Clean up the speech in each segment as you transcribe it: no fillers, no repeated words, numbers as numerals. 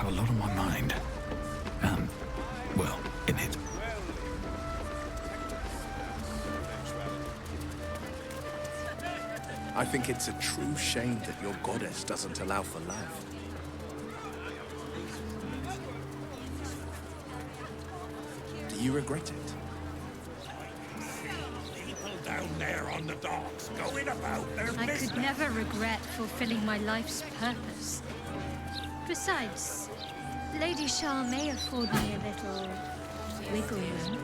have a lot on my mind. Well, in it. I think it's a true shame that your goddess doesn't allow for love. Do you regret it? People down there on the docks going about their I business. could never regret fulfilling my life's purpose. Besides, Lady Shah may afford me a little wiggle room.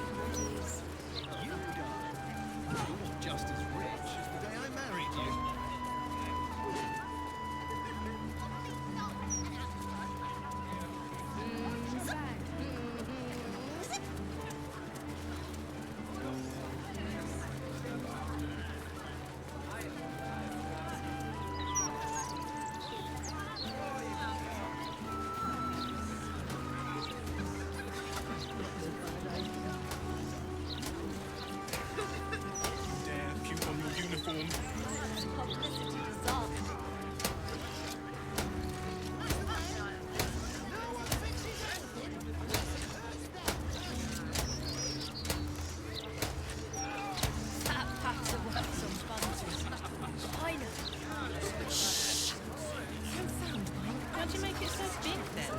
Just as rich as the day I married you. Dare puke on your uniform. How'd you make it so big then?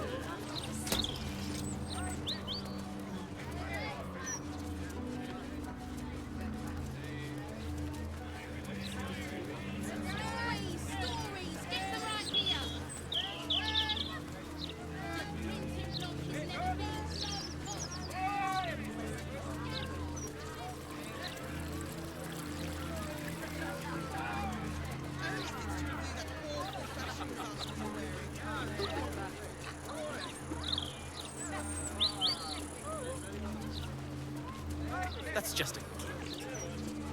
That's just a gimmick.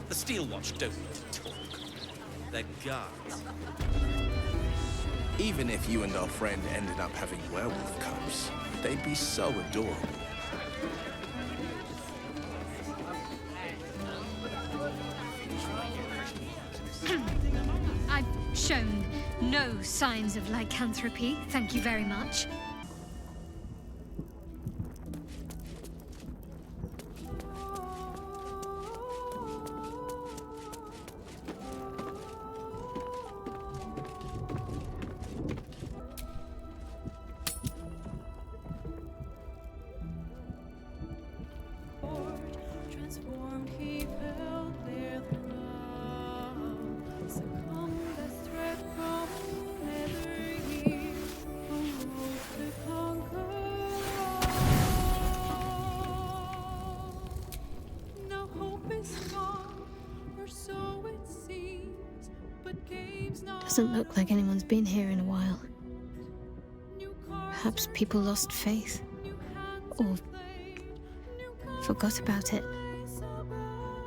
The Steel Watch don't need to talk. They're guards. Even if you and our friend ended up having werewolf cubs, they'd be so adorable. I've shown no signs of lycanthropy, thank you very much. Transformed, he fell there love. Succumbed as threat from another year. Arose to conquer all. Now hope is gone, or so it seems. But games not. Doesn't look like anyone's been here in a while. New cards Perhaps people lost faith, or forgot about it.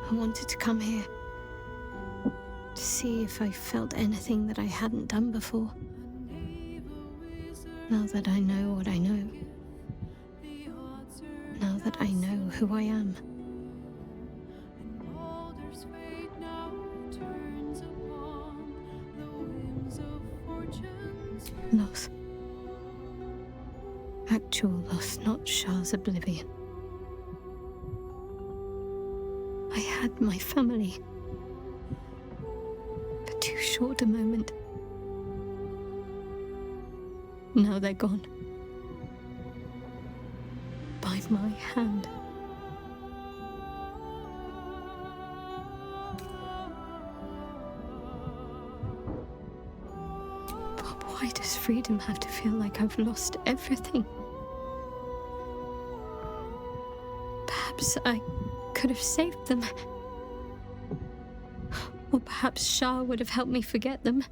I wanted to come here to see if I felt anything that I hadn't done before. Now that I know what I know, now that I know who I am, Baldur's fate now turns upon the whims of fortune's loss. Actual loss, not Shah's oblivion. I had my family for too short a moment. Now they're gone. By my hand. But why does freedom have to feel like I've lost everything? Perhaps I could have saved them. Or perhaps Shah would have helped me forget them.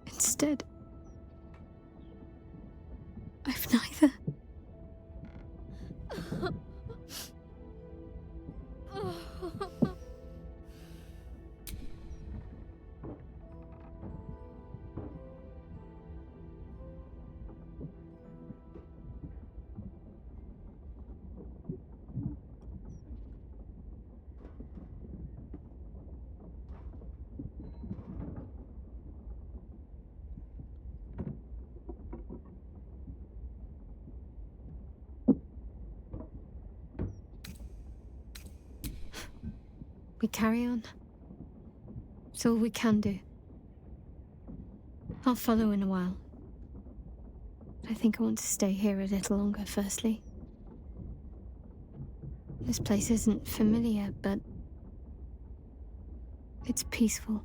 Instead, I've neither. carry on. It's all we can do. I'll follow in a while. I think I want to stay here a little longer, firstly. This place isn't familiar, but it's peaceful.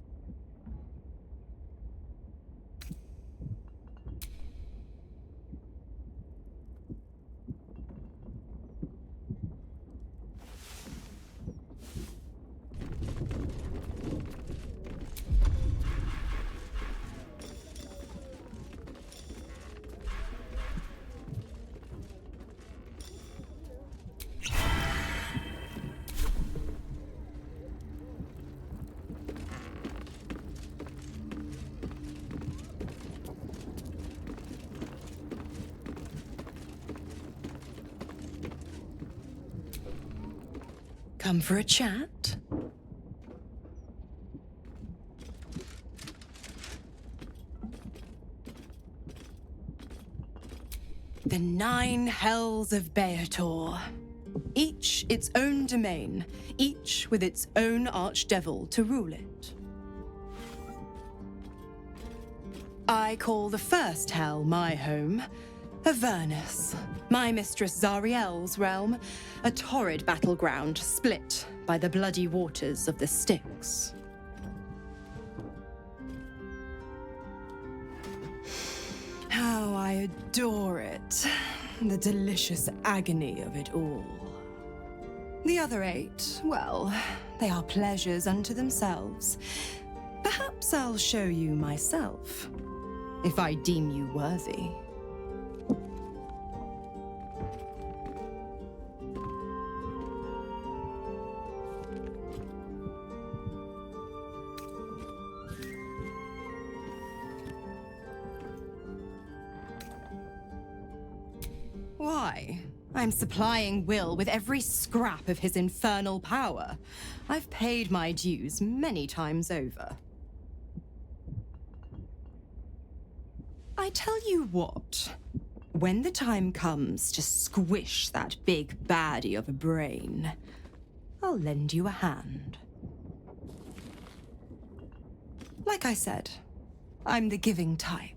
Come for a chat? The 9 hells of Beator. Each its own domain, each with its own archdevil to rule it. I call the first hell my home, Avernus, my mistress Zariel's realm, a torrid battleground split by the bloody waters of the Styx. How I adore it, the delicious agony of it all. The other 8, well, they are pleasures unto themselves. Perhaps I'll show you myself, if I deem you worthy. Why? I'm supplying Will with every scrap of his infernal power. I've paid my dues many times over. I tell you what, when the time comes to squish that big baddie of a brain, I'll lend you a hand. Like I said, I'm the giving type.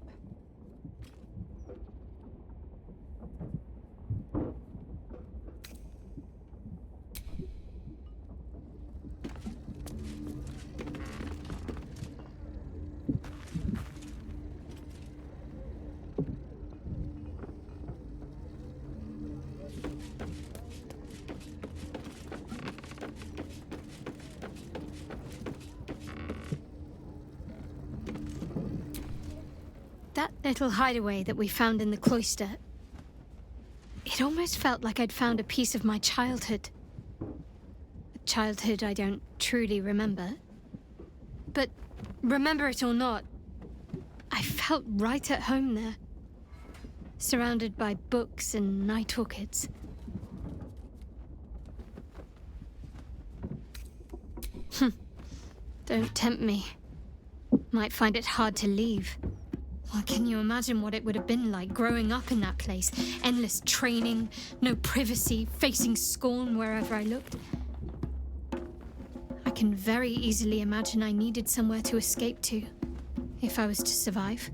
That little hideaway that we found in the cloister, it almost felt like I'd found a piece of my childhood. A childhood I don't truly remember. But remember it or not, I felt right at home there. Surrounded by books and night orchids. Don't tempt me. Might find it hard to leave. Well, can you imagine what it would have been like growing up in that place? Endless training, no privacy, facing scorn wherever I looked. I can very easily imagine I needed somewhere to escape to, if I was to survive.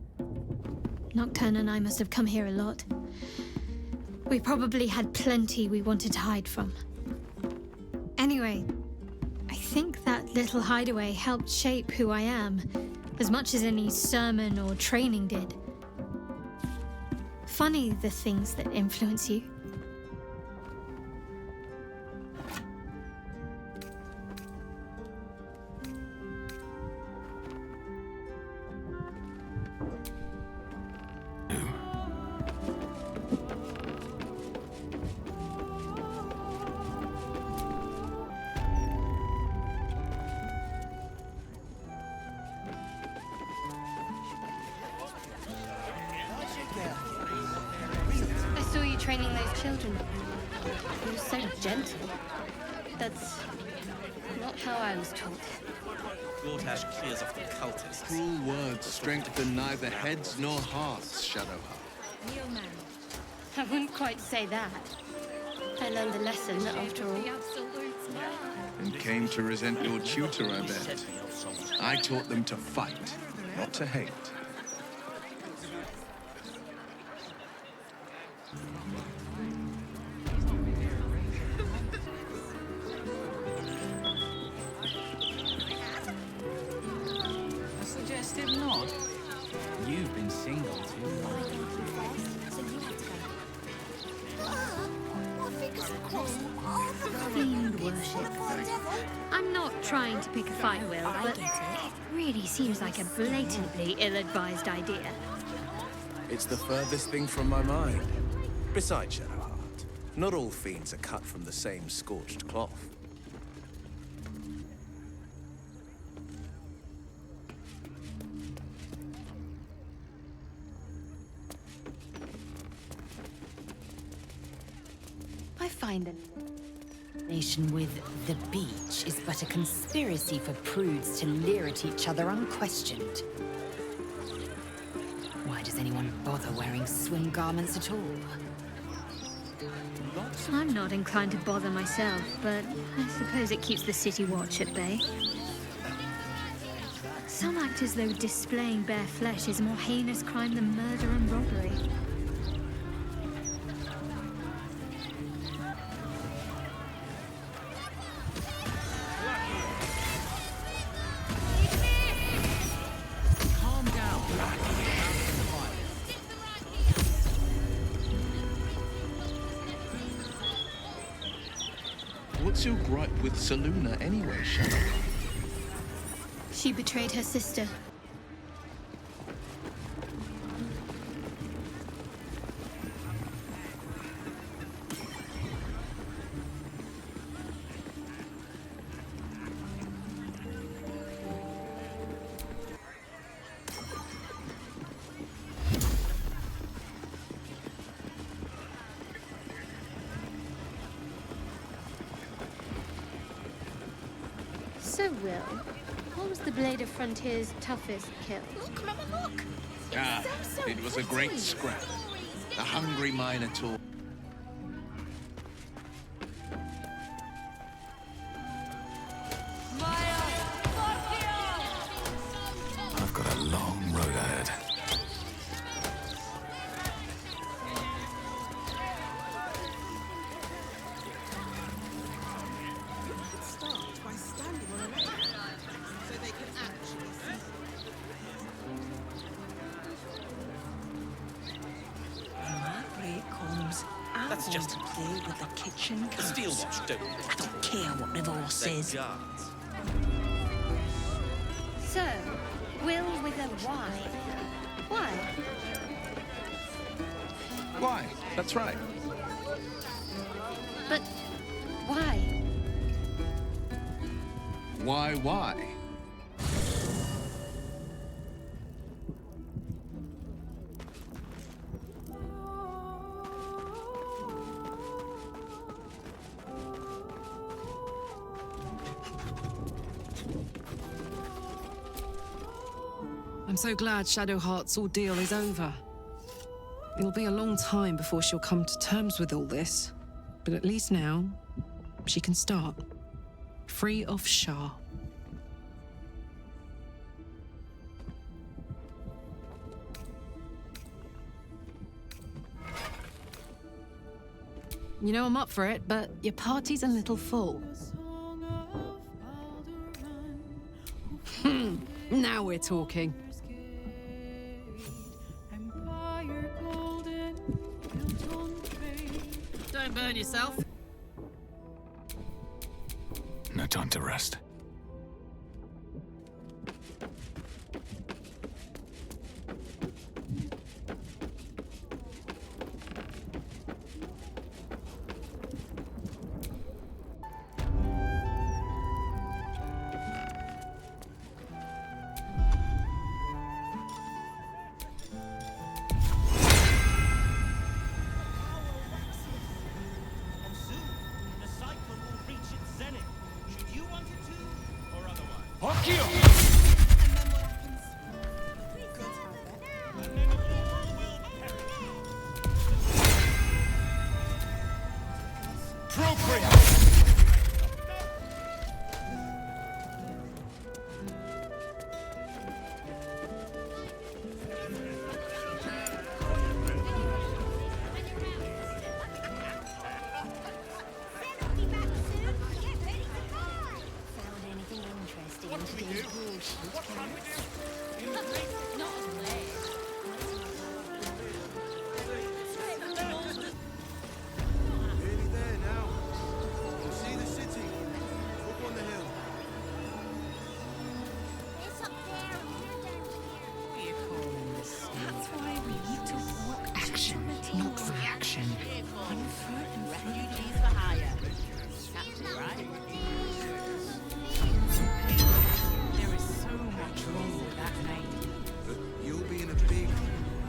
Nocturne and I must have come here a lot. We probably had plenty we wanted to hide from. Anyway, I think that little hideaway helped shape who I am, as much as any sermon or training did. Funny the things that influence you. I saw you training those children. You were so gentle. That's not how I was taught. Gortash clears off the cultists. Cruel words strengthen neither heads nor hearts, Shadowheart. Kneel man. I wouldn't quite say that. I learned a lesson after all. The absolute man. And came to resent your tutor, I bet. I taught them to fight, not to hate. A suggestive nod. You've been single too long. Fiend worship. I'm not trying to pick a fight, Will, but it really seems like a blatantly ill-advised idea. It's the furthest thing from my mind. Besides, Shadowheart, not all fiends are cut from the same scorched cloth. I find the nation with the beach is but a conspiracy for prudes to leer at each other unquestioned. Why does anyone bother wearing swim garments at all? I'm not inclined to bother myself, but I suppose it keeps the city watch at bay. Some act as though displaying bare flesh is a more heinous crime than murder and robbery. What's your gripe with Saluna anyway, Shadow? She betrayed her sister. So, Will, what was the Blade of Frontier's toughest kill? Look, Mama, look! It was a great scrap. The hungry Minotaur. I've got a long road ahead. That's just play with the kitchen. the Steel Watch don't I don't care what the boss They're says. guards. So, Will with a Y. Why? Why? That's right. But why? Why? I'm so glad Shadowheart's ordeal is over. It'll be a long time before she'll come to terms with all this, but at least now, she can start. Free of Shah. You know I'm up for it, but your party's a little full. Now we're talking. Don't burn yourself. No time to rest. And soon, the cycle will reach its zenith. Should you want it to, Nearly there now. You'll see the city. Up on the hill. That's why we need to walk action, not reaction. On foot and refugees for hire. That's right. There is so much wrong with that name. But you'll be in a big,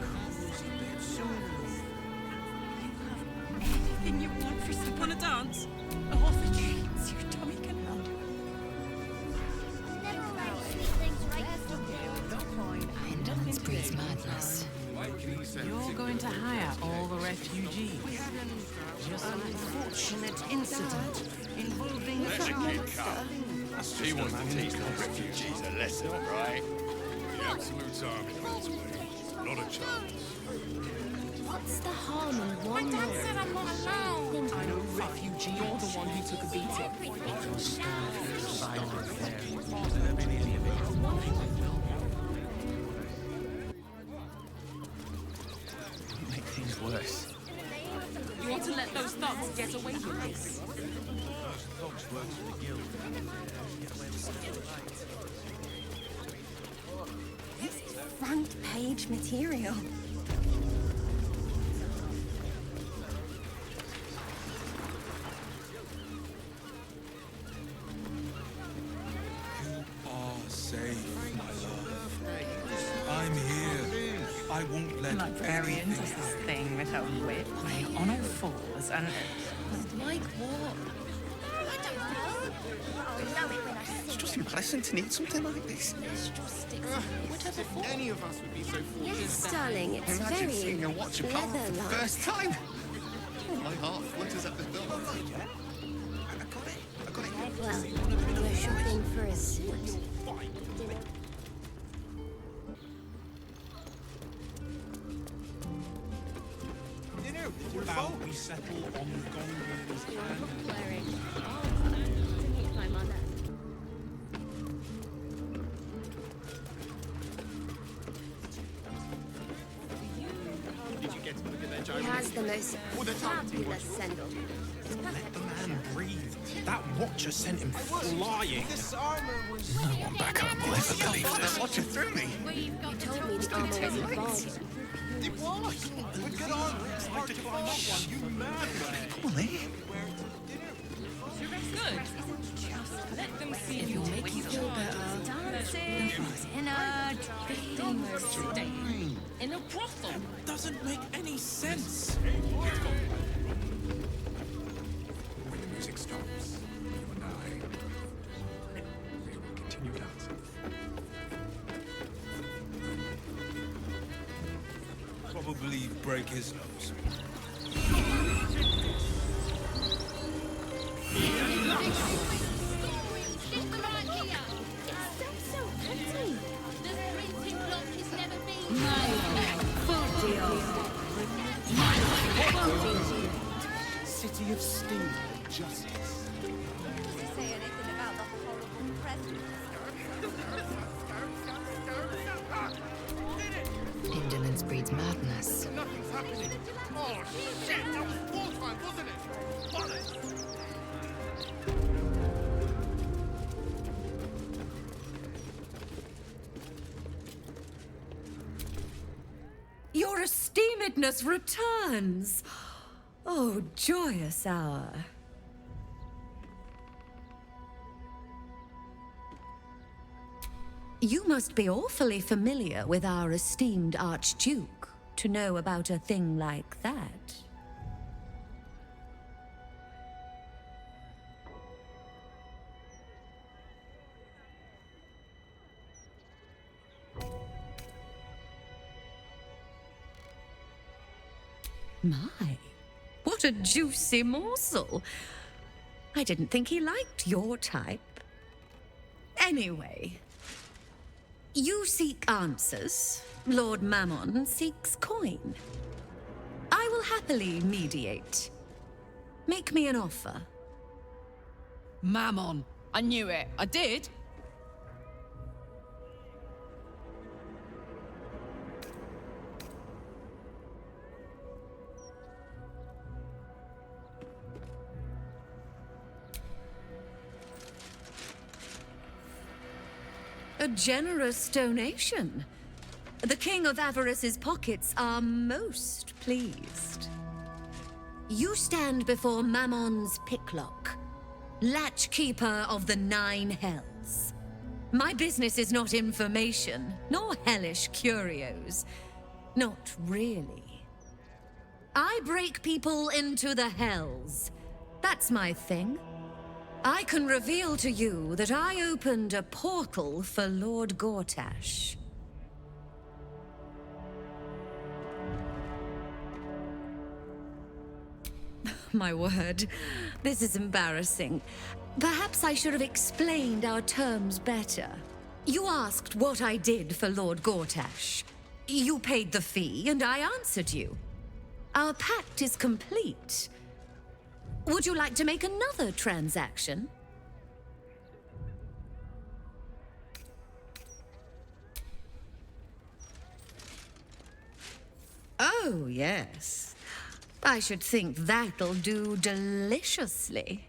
cozy bed soon. Anything you want for some on a dance? All the treats your tummy can handle. Indolence breeds madness. You're going to hire all the refugees. Just an unfortunate incident involving He wants to teach the refugees a lesson, right? The absolute army on its way. Not a chance. What's the harm in one Dad said I'm not allowed. I'm a refugee. You're the one who took a beating. Make things worse. You want to let those thugs get away with this? This is front page material. Are safe, my love. I'm here. I won't let Librarian does anything this thing with her whip, my honor falls, and Like what? It's just impressive to need something like this. Any of us would be so fortunate. Yes, darling, it's Imagine very seeing a watch of power for the leather-like. first time. Oh, my heart flutters at the thought. I got it. I got it. Well, we're shopping for a suit. We settle on Gonglin's hand. Wearing to meet my mother. Did you get to look at their He gyro? has the most fabulous sandal. Let the man breathe. That watcher sent him flying. This armor was... No one back home will ever believe this. Watch it through me. He told me the armor was involved. It was. But get on. It's hard to climb up one. You madman. Come on, eh? Good. Let them see If you you'll make you feel better, dancing in a day. In a brothel. Doesn't make any sense. When the music stops, you and I, we will continue dancing. Probably break his nose. City of Steel and Justice. Say anything about the horrible president. indolence breeds madness. Nothing's happening. Oh, shit! That was wartime, wasn't it? Bollocks! Your esteemedness returns. Oh, joyous hour. You must be awfully familiar with our esteemed Archduke to know about a thing like that. My, what a juicy morsel. I didn't think he liked your type. Anyway, you seek answers. Lord Mammon seeks coin. I will happily mediate. Make me an offer. Mammon. I knew it. I did. A generous donation. The King of Avarice's pockets are most pleased. You stand before Mammon's picklock, latchkeeper of the 9 hells. My business is not information, nor hellish curios. Not really. I break people into the hells. That's my thing. I can reveal to you that I opened a portal for Lord Gortash. My word, this is embarrassing. Perhaps I should have explained our terms better. You asked what I did for Lord Gortash. You paid the fee, and I answered you. Our pact is complete. Would you like to make another transaction? Oh, yes. I should think that'll do deliciously.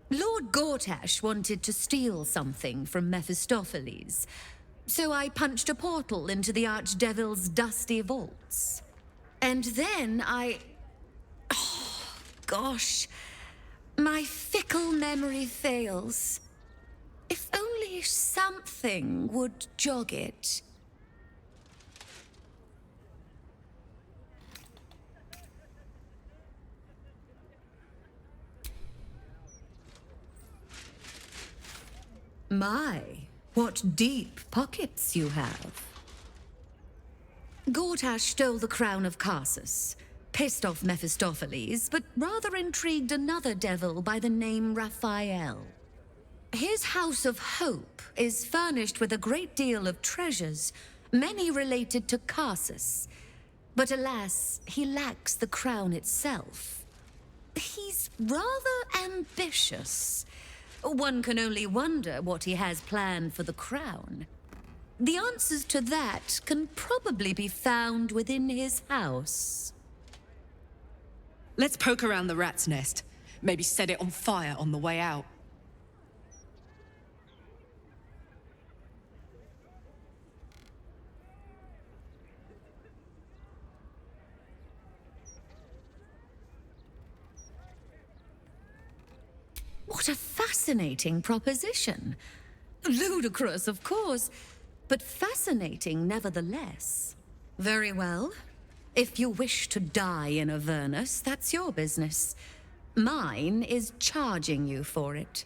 Lord Gortash wanted to steal something from Mephistopheles, so I punched a portal into the Archdevil's dusty vaults. And then oh, gosh. My fickle memory fails. If only something would jog it. My, what deep pockets you have. Gortash stole the crown of Carsus, pissed off Mephistopheles, but rather intrigued another devil by the name Raphael. His House of Hope is furnished with a great deal of treasures, many related to Carsus. But alas, he lacks the crown itself. He's rather ambitious. One can only wonder what he has planned for the crown. The answers to that can probably be found within his house. Let's poke around the rat's nest. Maybe set it on fire on the way out. What a fascinating proposition. Ludicrous, of course, but fascinating nevertheless. Very well. If you wish to die in Avernus, that's your business. Mine is charging you for it.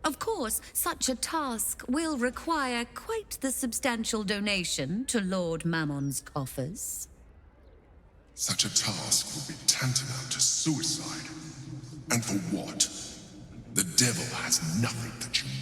Of course, such a task will require quite the substantial donation to Lord Mammon's coffers. Such a task would be tantamount to suicide. And for what? The devil has nothing that you need.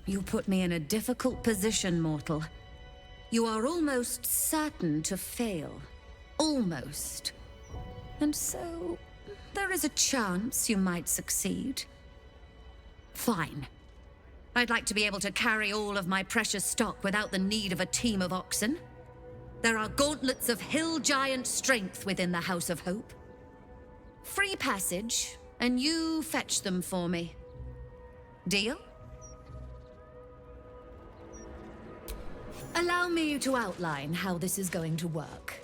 You put me in a difficult position, mortal. You are almost certain to fail. Almost. And so, there is a chance you might succeed. Fine. I'd like to be able to carry all of my precious stock without the need of a team of oxen. There are gauntlets of hill giant strength within the House of Hope. Free passage, and you fetch them for me. Deal? Allow me to outline how this is going to work.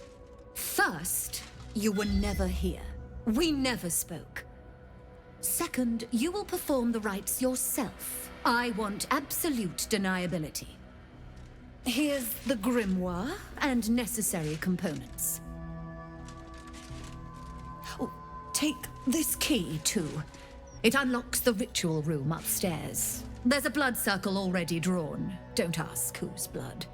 First, you were never here. We never spoke. Second, you will perform the rites yourself. I want absolute deniability. Here's the grimoire and necessary components. Oh, take this key, too. It unlocks the ritual room upstairs. There's a blood circle already drawn. Don't ask whose blood.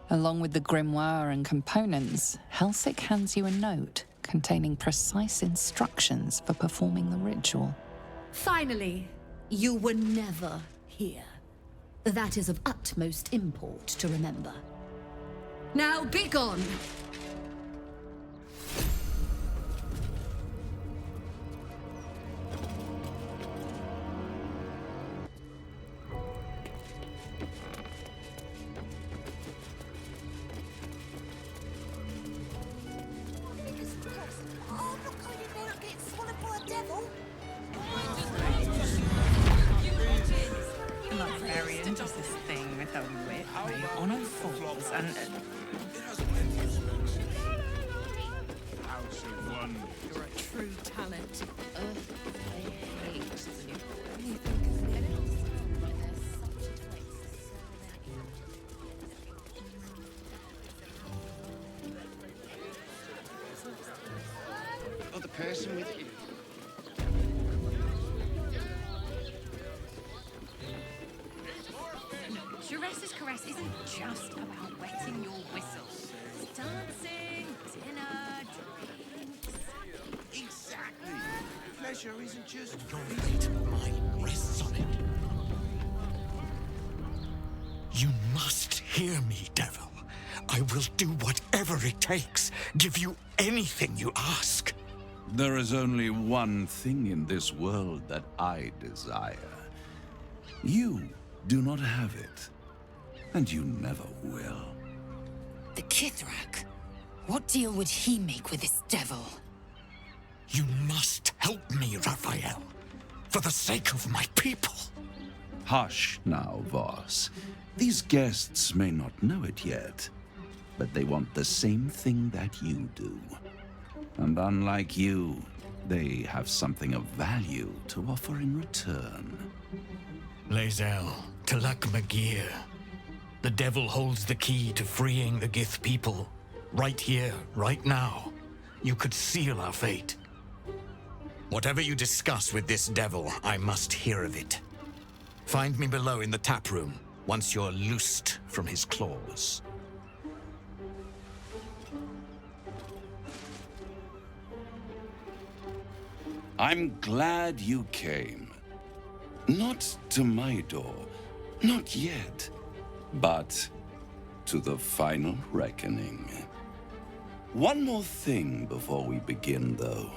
Along with the grimoire and components, Helsik hands you a note containing precise instructions for performing the ritual. Finally, you were never here. That is of utmost import to remember. Now be gone! The librarian does this thing with her wit, where you honour fools and... You're a true talent. Got the person with you. Duresse's caress isn't just about wetting your whistle. It's dancing, dinner, drinks. Exactly. Pleasure isn't just your mind rests on it. You must hear me, Devil. I will do whatever it takes, give you anything you ask. There is only one thing in this world that I desire. You do not have it, and you never will. The Kithrak? What deal would he make with this devil? You must help me, Raphael, for the sake of my people. Hush now, Voss. These guests may not know it yet, but they want the same thing that you do. And unlike you, they have something of value to offer in return. Leazel, Talak Magir. The devil holds the key to freeing the Gith people. Right here, right now. You could seal our fate. Whatever you discuss with this devil, I must hear of it. Find me below in the tap room, once you're loosed from his claws. I'm glad you came. Not to my door, not yet, but to the final reckoning. One more thing before we begin, though.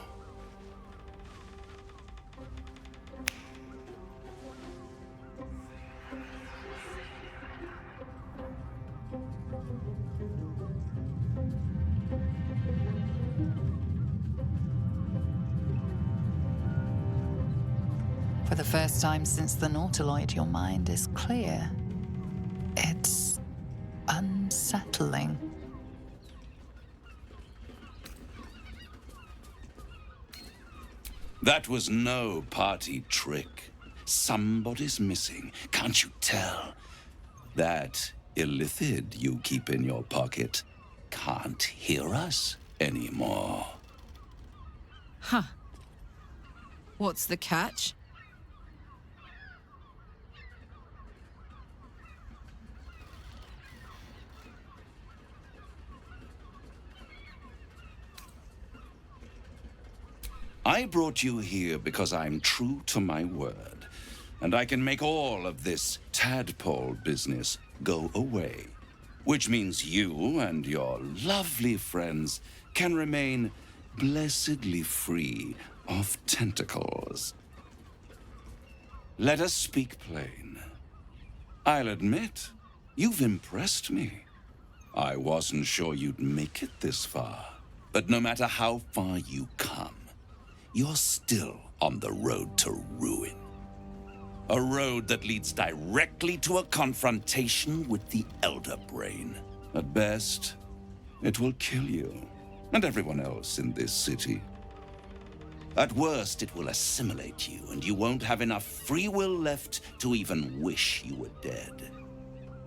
For the first time since the Nautiloid, your mind is clear. It's unsettling. That was no party trick. Somebody's missing, can't you tell? That illithid you keep in your pocket can't hear us anymore. Huh. What's the catch? I brought you here because I'm true to my word, and I can make all of this tadpole business go away. Which means you and your lovely friends can remain blessedly free of tentacles. Let us speak plain. I'll admit, you've impressed me. I wasn't sure you'd make it this far, but no matter how far you come, you're still on the road to ruin. A road that leads directly to a confrontation with the Elder Brain. At best, it will kill you and everyone else in this city. At worst, it will assimilate you, and you won't have enough free will left to even wish you were dead.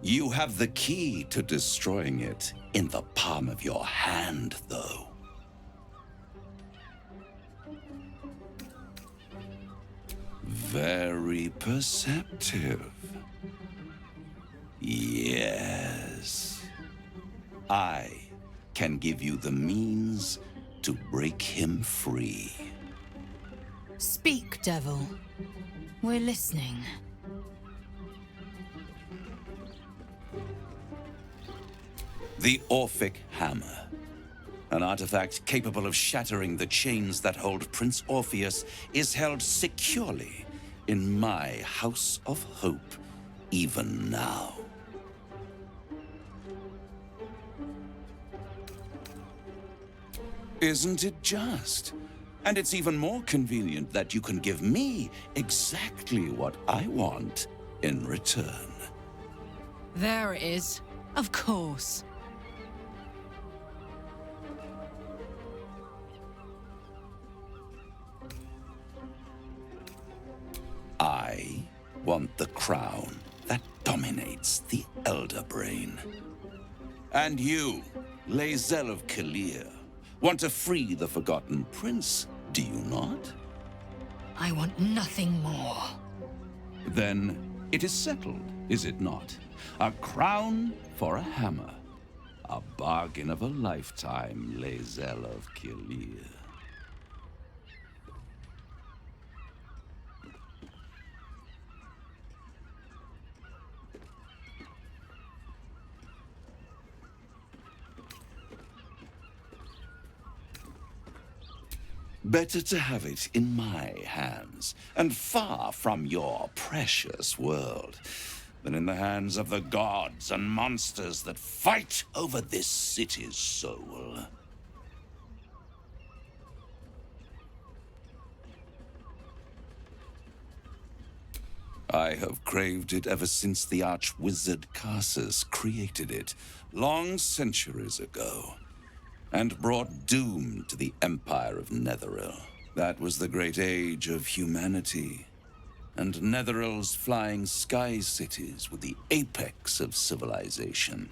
You have the key to destroying it in the palm of your hand, though. Very perceptive. Yes. I can give you the means to break him free. Speak, devil. We're listening. The Orphic Hammer. An artifact capable of shattering the chains that hold Prince Orpheus is held securely in my House of Hope, even now. Isn't it just? And it's even more convenient that you can give me exactly what I want in return. There it is. Of course. I want the crown that dominates the Elder Brain. And you, Leazel of Kalir, want to free the Forgotten Prince, do you not? I want nothing more. Then it is settled, is it not? A crown for a hammer. A bargain of a lifetime, Leazel of Kalir. Better to have it in my hands, and far from your precious world, than in the hands of the gods and monsters that fight over this city's soul. I have craved it ever since the arch-wizard Carsus created it, long centuries ago, and brought doom to the Empire of Netheril. That was the great age of humanity, and Netheril's flying sky cities were the apex of civilization.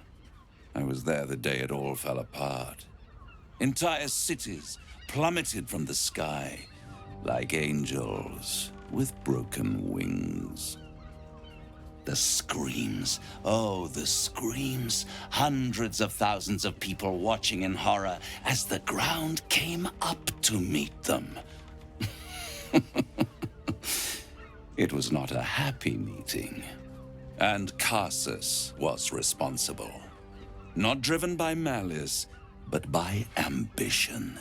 I was there the day it all fell apart. Entire cities plummeted from the sky like angels with broken wings. The screams, oh, the screams. Hundreds of thousands of people watching in horror as the ground came up to meet them. It was not a happy meeting. And Carsus was responsible. Not driven by malice, but by ambition.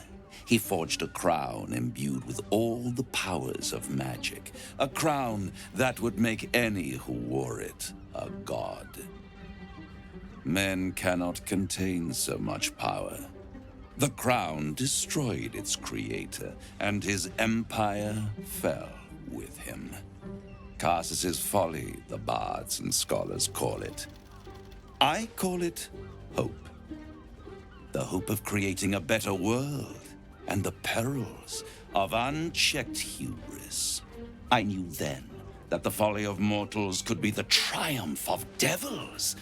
He forged a crown imbued with all the powers of magic. A crown that would make any who wore it a god. Men cannot contain so much power. The crown destroyed its creator, and his empire fell with him. Carsus's folly, the bards and scholars call it. I call it hope. The hope of creating a better world, and the perils of unchecked hubris. I knew then that the folly of mortals could be the triumph of devils,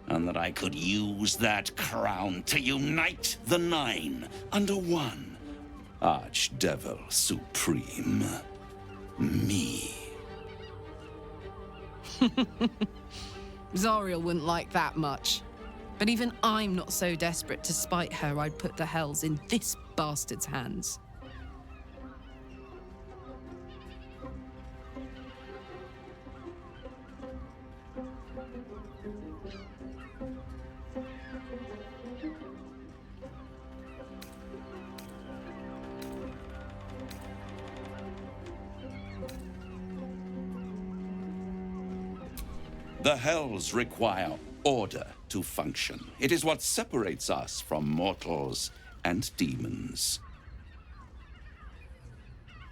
and that I could use that crown to unite the Nine under one Archdevil Supreme. Me. Zariel wouldn't like that much. But even I'm not so desperate to spite her I'd put the hells in this bastard's hands. The hells require order to function. It is what separates us from mortals and demons.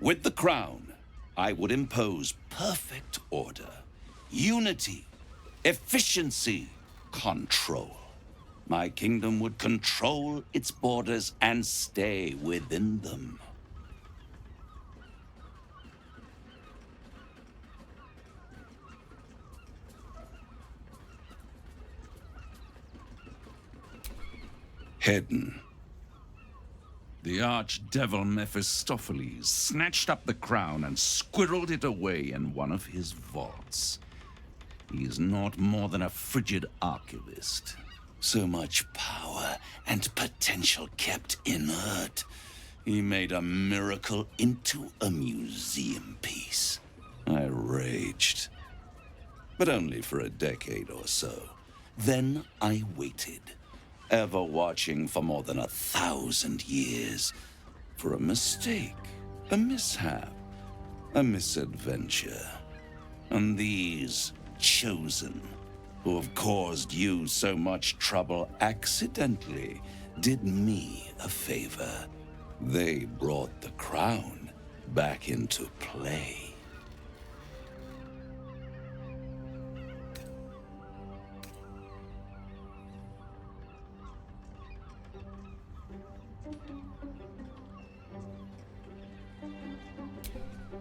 With the crown, I would impose perfect order, unity, efficiency, control. My kingdom would control its borders and stay within them. Hidden. The archdevil Mephistopheles snatched up the crown and squirreled it away in one of his vaults. He is not more than a frigid archivist. So much power and potential kept inert. He made a miracle into a museum piece. I raged. But only for a decade or so. Then I waited. ever watching for more than 1,000 years for a mistake, a mishap, a misadventure. And these chosen, who have caused you so much trouble accidentally, did me a favor. They brought the crown back into play.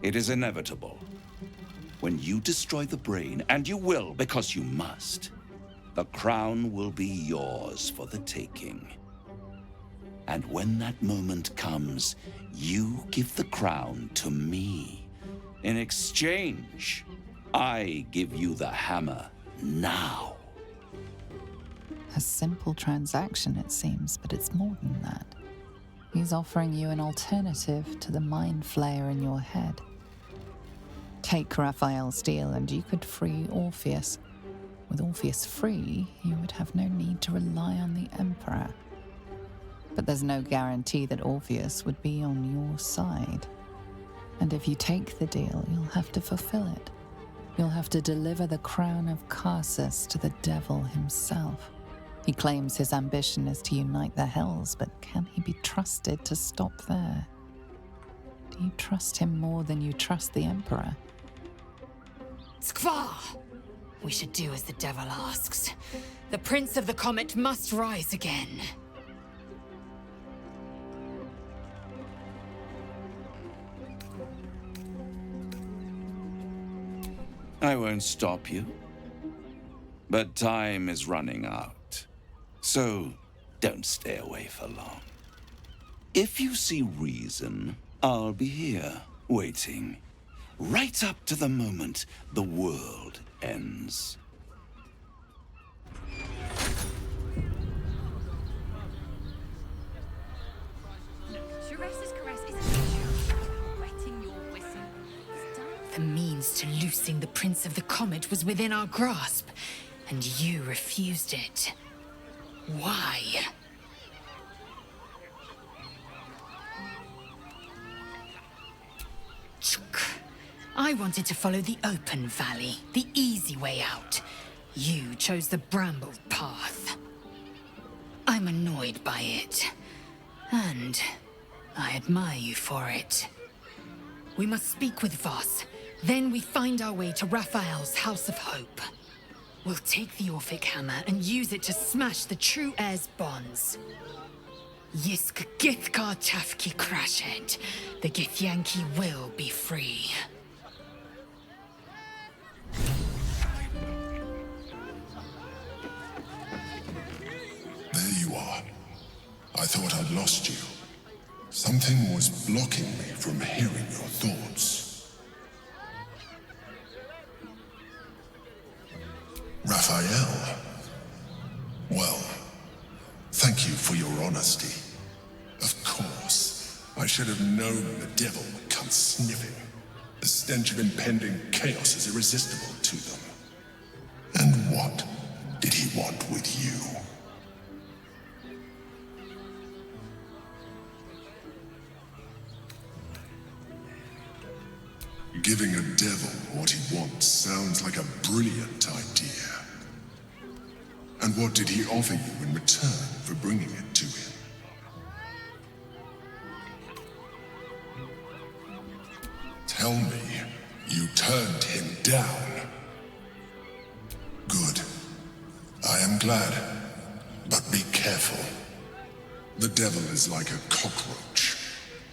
It is inevitable. When you destroy the brain, and you will because you must, the crown will be yours for the taking. And when that moment comes, you give the crown to me. In exchange, I give you the hammer now. A simple transaction, it seems, but it's more than that. He's offering you an alternative to the mind flayer in your head. Take Raphael's deal and you could free Orpheus. With Orpheus free, you would have no need to rely on the Emperor. But there's no guarantee that Orpheus would be on your side. And if you take the deal, you'll have to fulfill it. You'll have to deliver the crown of Carsus to the devil himself. He claims his ambition is to unite the Hells, but can he be trusted to stop there? Do you trust him more than you trust the Emperor? Skvar! We should do as the devil asks. The Prince of the Comet must rise again. I won't stop you. But time is running out. So don't stay away for long. If you see reason, I'll be here, waiting. Right up to the moment the world ends. The means to loosing the Prince of the Comet was within our grasp, and you refused it. Why? I wanted to follow the open valley, the easy way out. You chose the brambled path. I'm annoyed by it, and I admire you for it. We must speak with Voss. Then we find our way to Raphael's House of Hope. We'll take the Orphic Hammer and use it to smash the True Heir's bonds. Yisk Githkar Tafki Crashed. The Githyanki will be free. There you are. I thought I'd lost you. Something was blocking me from hearing your thoughts. Raphael. Well, thank you for your honesty. Of course, I should have known the devil would come sniffing. The stench of impending chaos is irresistible to them. And what did he want with you? Giving a devil what he wants sounds like a brilliant idea. And what did he offer you in return for bringing it to him? Tell me, you turned him down. Good. I am glad. But be careful. The devil is like a cockroach.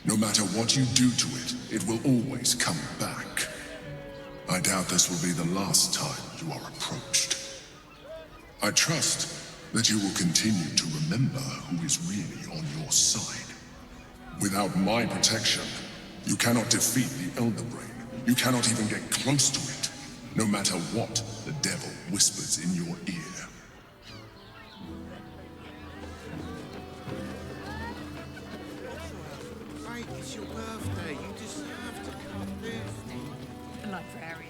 No matter what you do to it, it will always come back. I doubt this will be the last time you are approached. I trust that you will continue to remember who is really on your side. Without my protection, you cannot defeat the Elder Brain. You cannot even get close to it, no matter what the devil whispers in your ear. Right, it's your birthday. You deserve to come in. The librarian.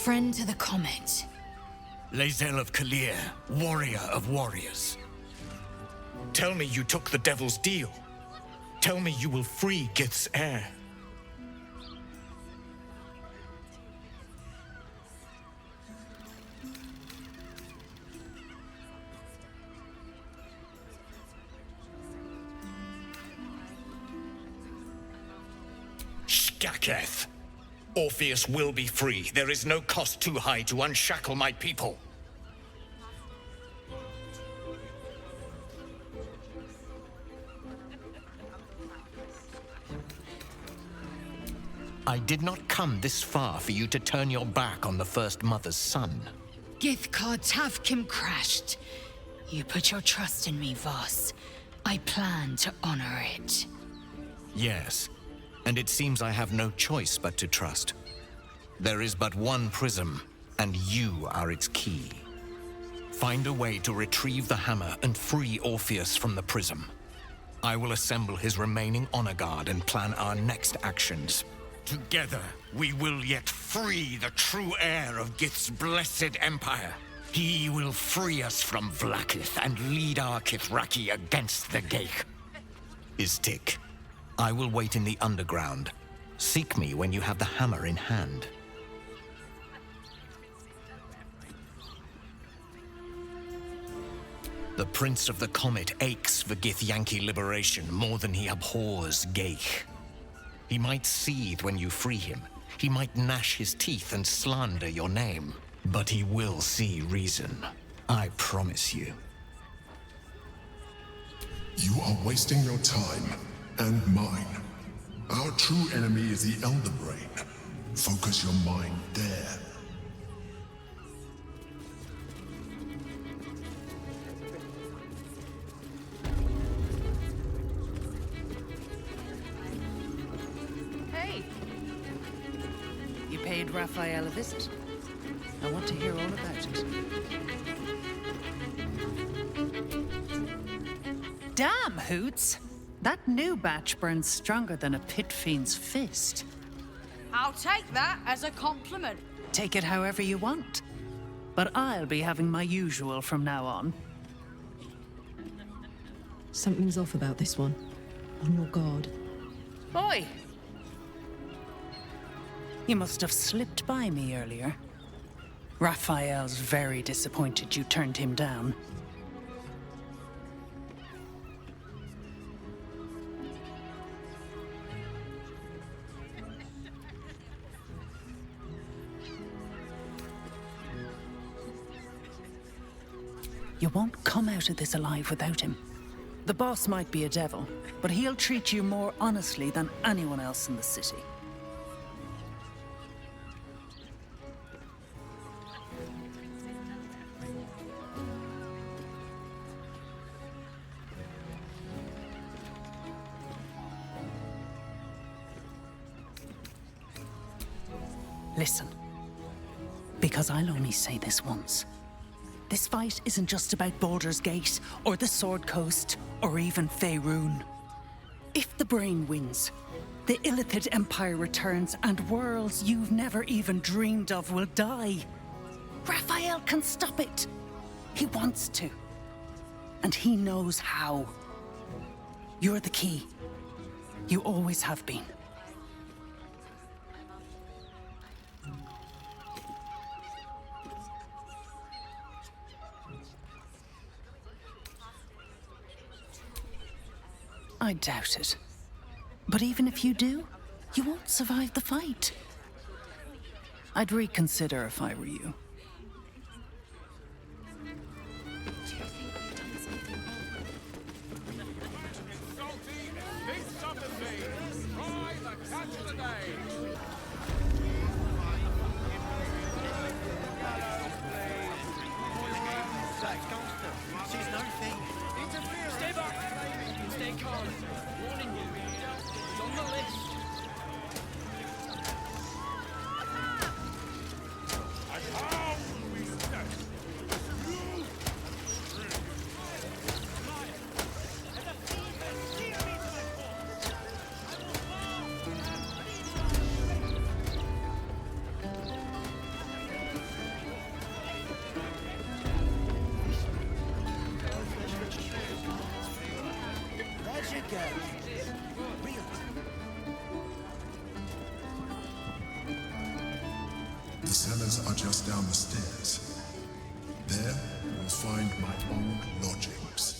friend to the Comet. Leazel of Kalir, warrior of warriors. Tell me you took the Devil's deal. Tell me you will free Gith's heir. Shkaketh! Orpheus will be free. There is no cost too high to unshackle my people. I did not come this far for you to turn your back on the First Mother's son. Githkar Tavkim crashed. You put your trust in me, Voss. I plan to honor it. Yes, and it seems I have no choice but to trust. There is but one prism, and you are its key. Find a way to retrieve the hammer and free Orpheus from the prism. I will assemble his remaining honor guard and plan our next actions. Together, we will yet free the true heir of Gith's blessed empire. He will free us from Vlaakith and lead our Kithraki against the Geich. Istik, I will wait in the underground. Seek me when you have the hammer in hand. The Prince of the Comet aches for Githyanki liberation more than he abhors Geich. He might seethe when you free him. He might gnash his teeth and slander your name. But he will see reason. I promise you. You are wasting your time, and mine. Our true enemy is the Elder Brain. Focus your mind there. Hey! You paid Raphael a visit. I want to hear all about it. Damn, Hoots! That new batch burns stronger than a pit fiend's fist. I'll take that as a compliment. Take it however you want. But I'll be having my usual from now on. Something's off about this one. On your guard. Boy! You must have slipped by me earlier. Raphael's very disappointed you turned him down. You won't come out of this alive without him. The boss might be a devil, but he'll treat you more honestly than anyone else in the city. Listen, because I'll only say this once. This fight isn't just about Baldur's Gate, or the Sword Coast, or even Faerun. If the Brain wins, the Illithid Empire returns and worlds you've never even dreamed of will die. Raphael can stop it. He wants to. And he knows how. You're the key. You always have been. I doubt it. But even if you do, you won't survive the fight. I'd reconsider if I were you. Stay back! Stay calm. Warning you. It's on the list. answers are just down the stairs. There, you will find my old lodgings.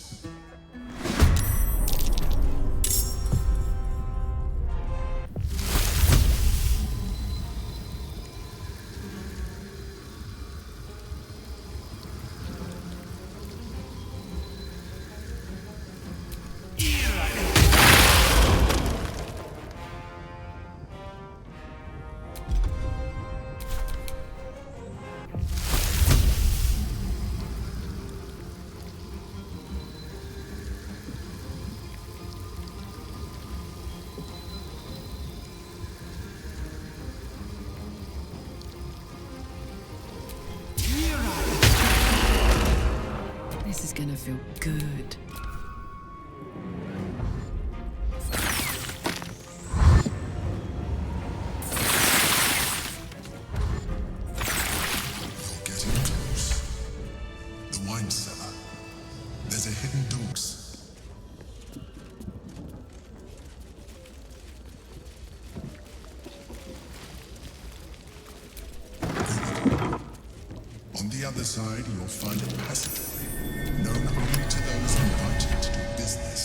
This is gonna feel good. You're getting close. The wine cellar. There's a hidden dose. On the other side, you'll find a passageway, known only to those invited to do business.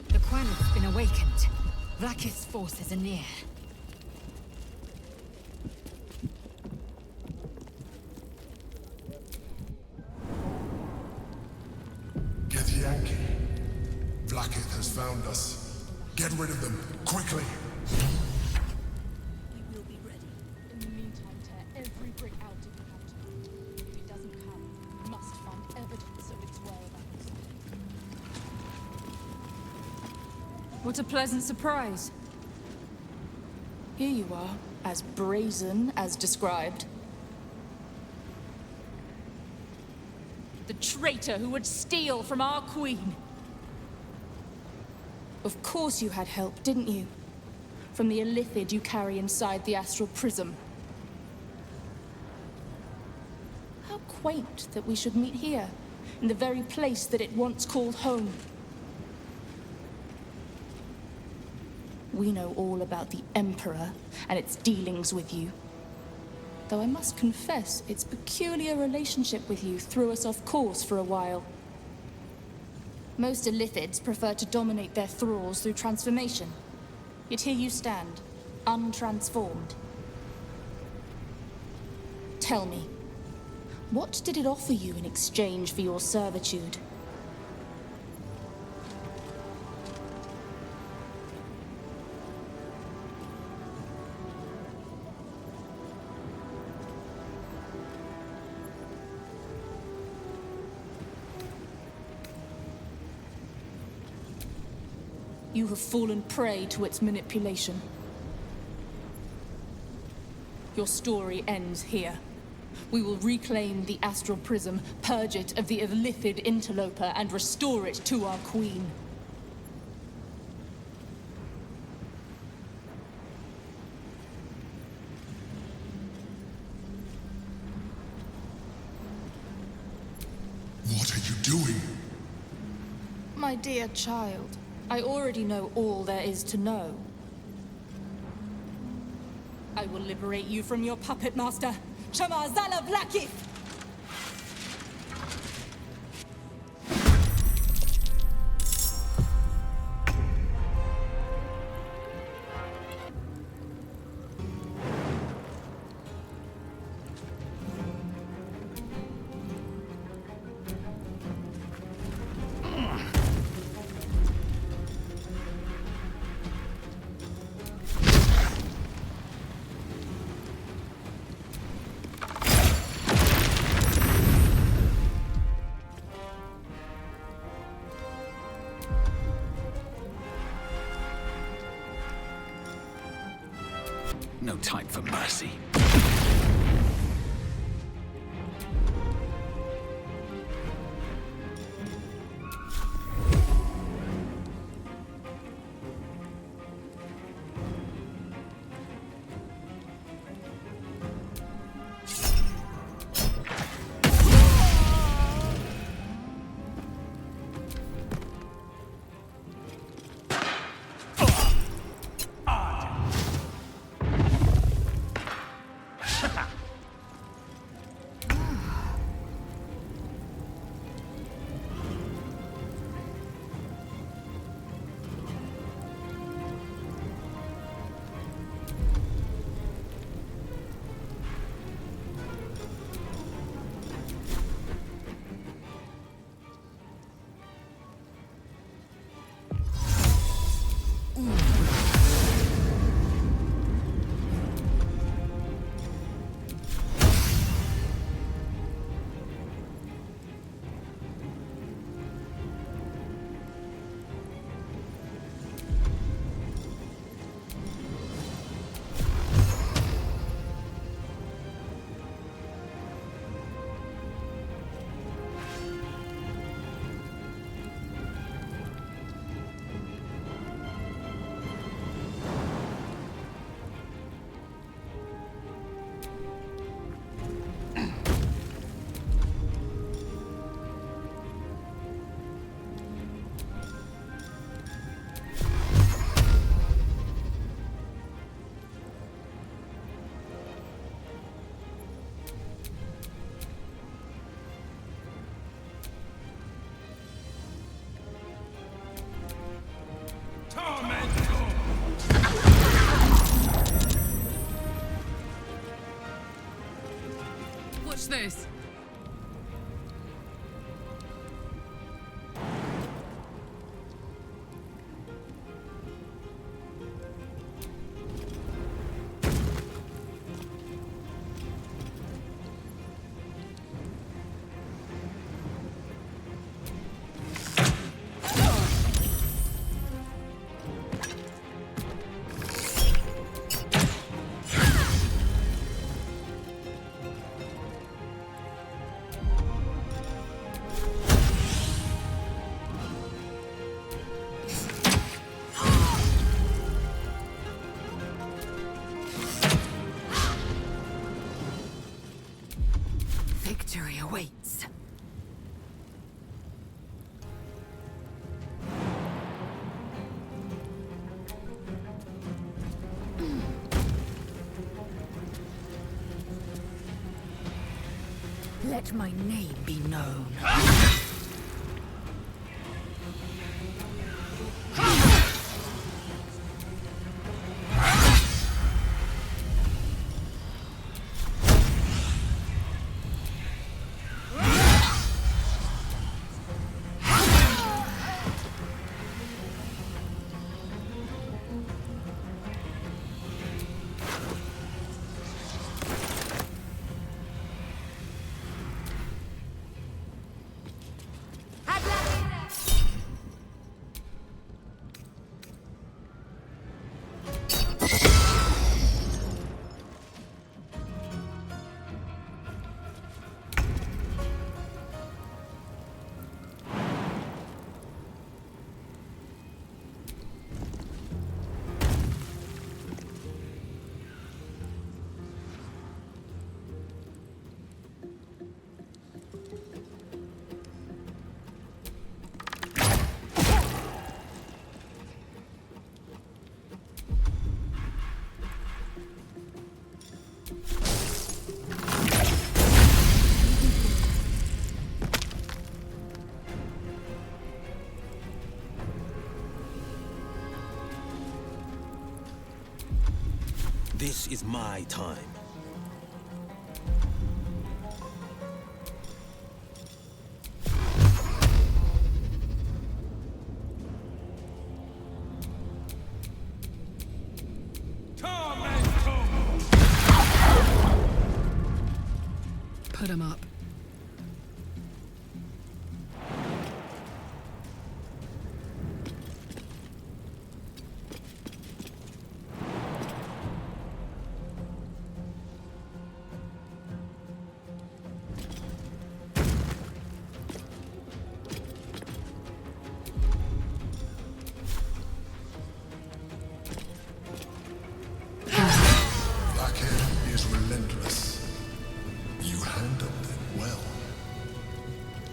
The Quan's been awakened. Vlaakith's forces are near. Yankee. Vlaakith has found us. Get rid of them, quickly! We will be ready. In the meantime, tear every brick out if you have to. If it doesn't come, we must find evidence of its whereabouts. What a pleasant surprise. Here you are, as brazen as described. The traitor who would steal from our queen. Of course you had help, didn't you? From the illithid you carry inside the astral prism. How quaint that we should meet here, in the very place that it once called home. We know all about the Emperor and its dealings with you. Though I must confess, its peculiar relationship with you threw us off course for a while. Most illithids prefer to dominate their thralls through transformation. Yet here you stand, untransformed. Tell me, what did it offer you in exchange for your servitude? You have fallen prey to its manipulation. Your story ends here. We will reclaim the astral prism, purge it of the illithid interloper, and restore it to our queen. What are you doing? My dear child, I already know all there is to know. I will liberate you from your puppet master, Shamazala Vlaakith! No time for mercy. let my name be known. This is my time. Put him up.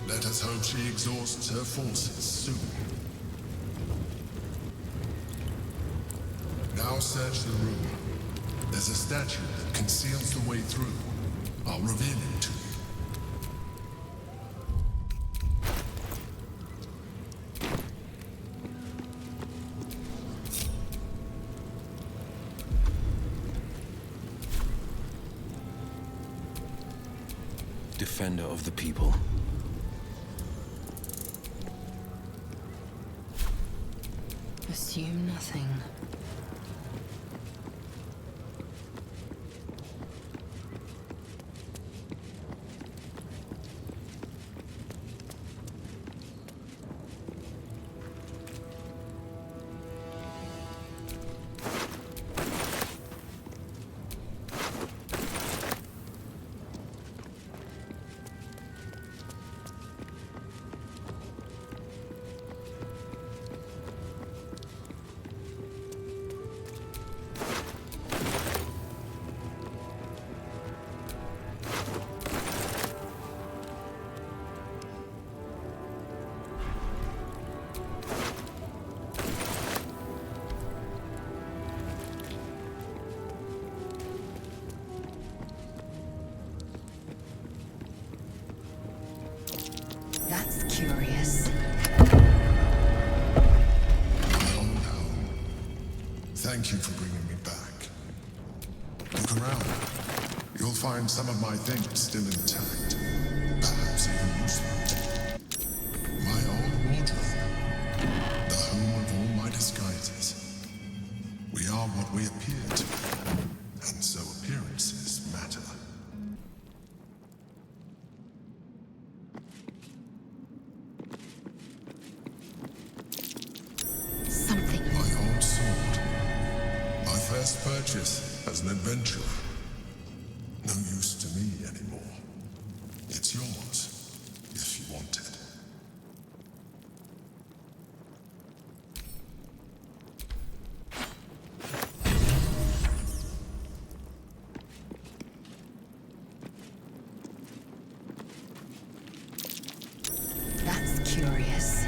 Let us hope she exhausts her forces soon. Now search the room. There's a statue that conceals the way through. I'll reveal it to you. Defender of the people. Assume nothing. That's curious. Thank you for bringing me back. Look around. You'll find some of my things still intact. Perhaps even useful. My old wardrobe. The home of all my disguises. We are what we appear to be. And so appearances matter. My old sword. My first purchase as an adventurer. No use to me anymore. It's yours, if you want it. That's curious.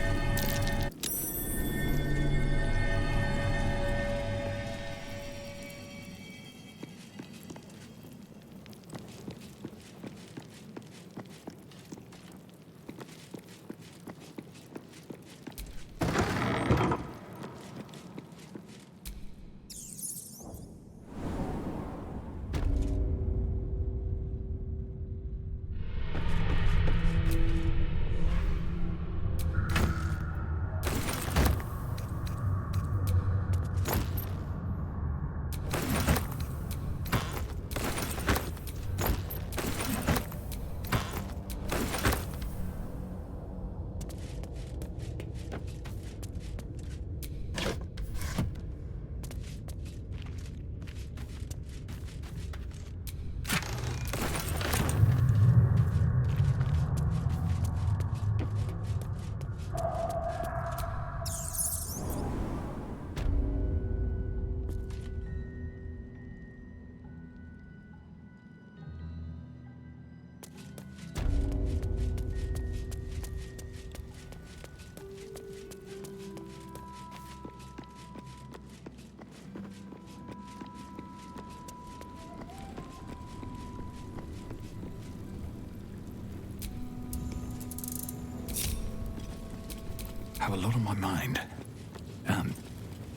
have a lot on my mind.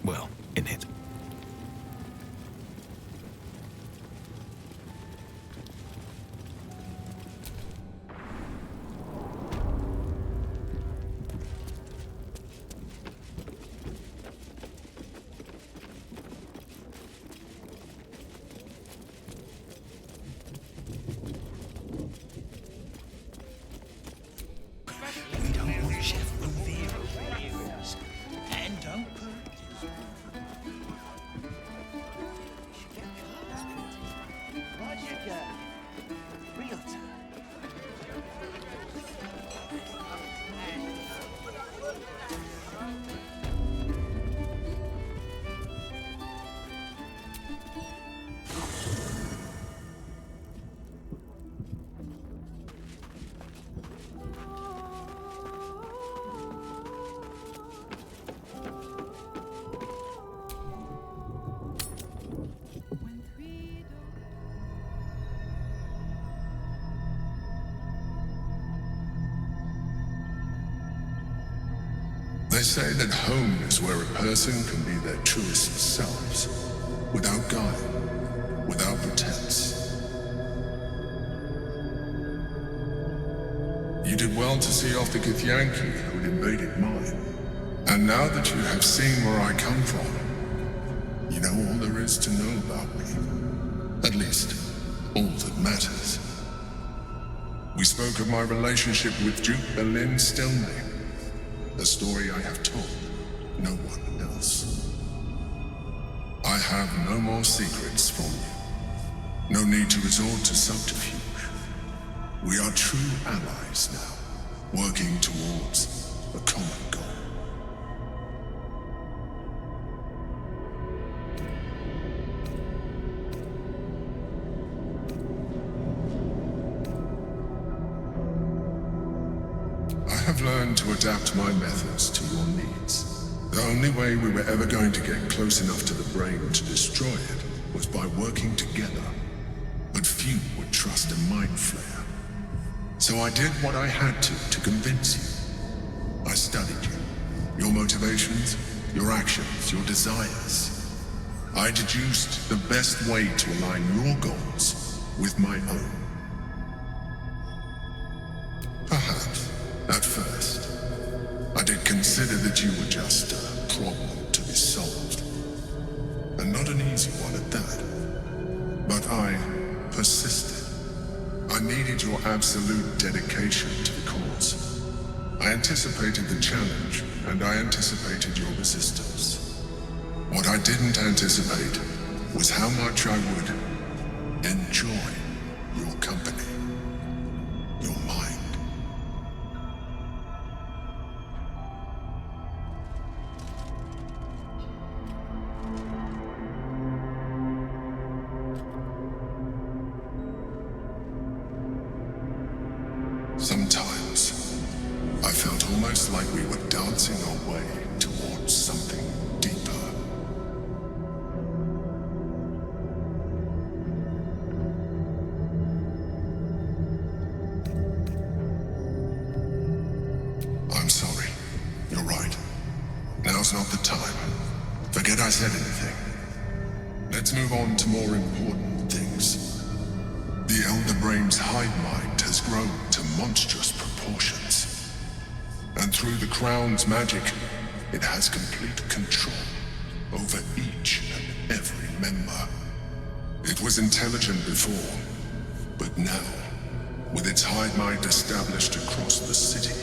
Well, in it. They say that home is where a person can be their truest selves, without guile, without pretense. You did well to see off the Githyanki who had invaded mine. And now that you have seen where I come from, you know all there is to know about me. At least, all that matters. We spoke of my relationship with Duke Berlin Stilney. The story I have told, no one else. I have no more secrets from you. No need to resort to subterfuge. We are true allies now, working towards a common goal. I have learned to adapt my methods to your needs. The only way we were ever going to get close enough to the brain to destroy it was by working together. But few would trust a mind flayer. So I did what I had to convince you. I studied you, your motivations, your actions, your desires. I deduced the best way to align your goals with my own. Perhaps, at first, I did consider that you were just a problem to be solved. And not an easy one at that. But I persisted. I needed your absolute dedication to the cause. I anticipated the challenge, and I anticipated your resistance. What I didn't anticipate was how much I would enjoy your company, your mind. Sometimes, I felt almost like we were dancing our way towards something deeper. I'm sorry. You're right. Now's not the time. Forget I said anything. Let's move on to more important things. The Elder Brain's hive mind has grown to monstrous proportions. And through the Crown's magic, it has complete control over each and every member. It was intelligent before, but now, with its hive mind established across the city,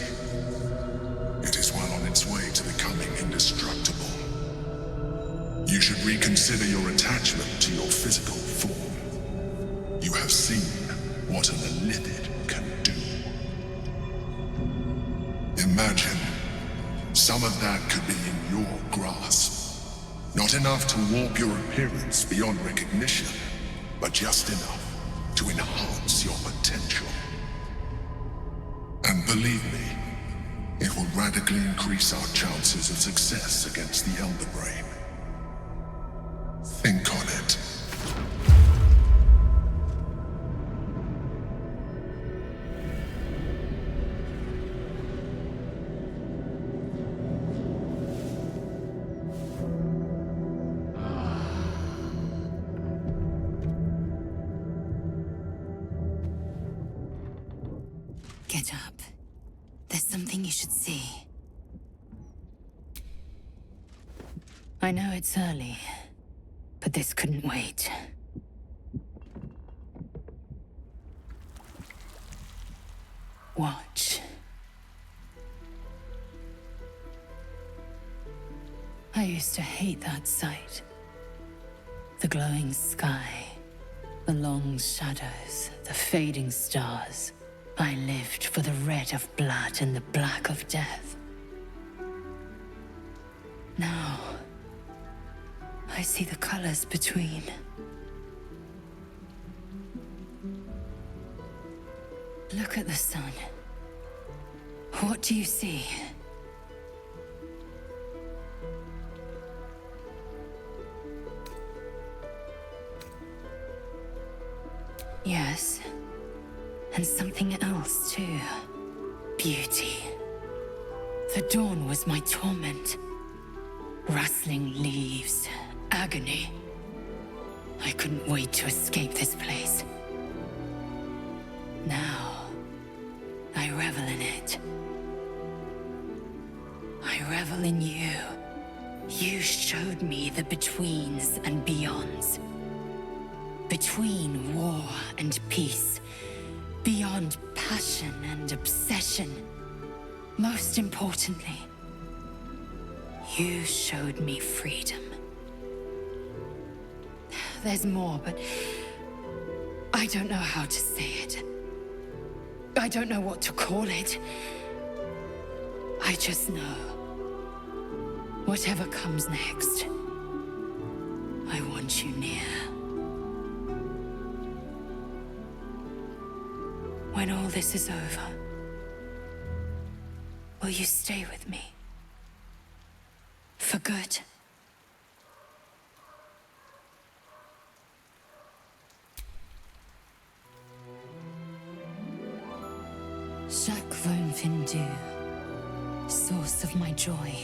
it is well on its way to becoming indestructible. You should reconsider your attachment to your physical form. You have seen what an Elithid can do. Imagine some of that could be in your grasp. Not enough to warp your appearance beyond recognition, but just enough to enhance your potential. And believe me, it will radically increase our chances of success against the Elder Brain. Think on it. something you should see. I know it's early, but this couldn't wait. Watch. I used to hate that sight. The glowing sky, the long shadows, the fading stars. I lived for the red of blood and the black of death. Now, I see the colors between. Look at the sun. What do you see? Yes, and something else too. Beauty. The dawn was my torment. Rustling leaves, agony. I couldn't wait to escape this place. Now, I revel in it. I revel in you. You showed me the betweens and beyonds. Between war and peace. Beyond passion and obsession. Most importantly, you showed me freedom. There's more, but I don't know how to say it. I don't know what to call it. I just know. Whatever comes next, I want you near. When all this is over, will you stay with me? For good? Chaque Vindu, source of my joy.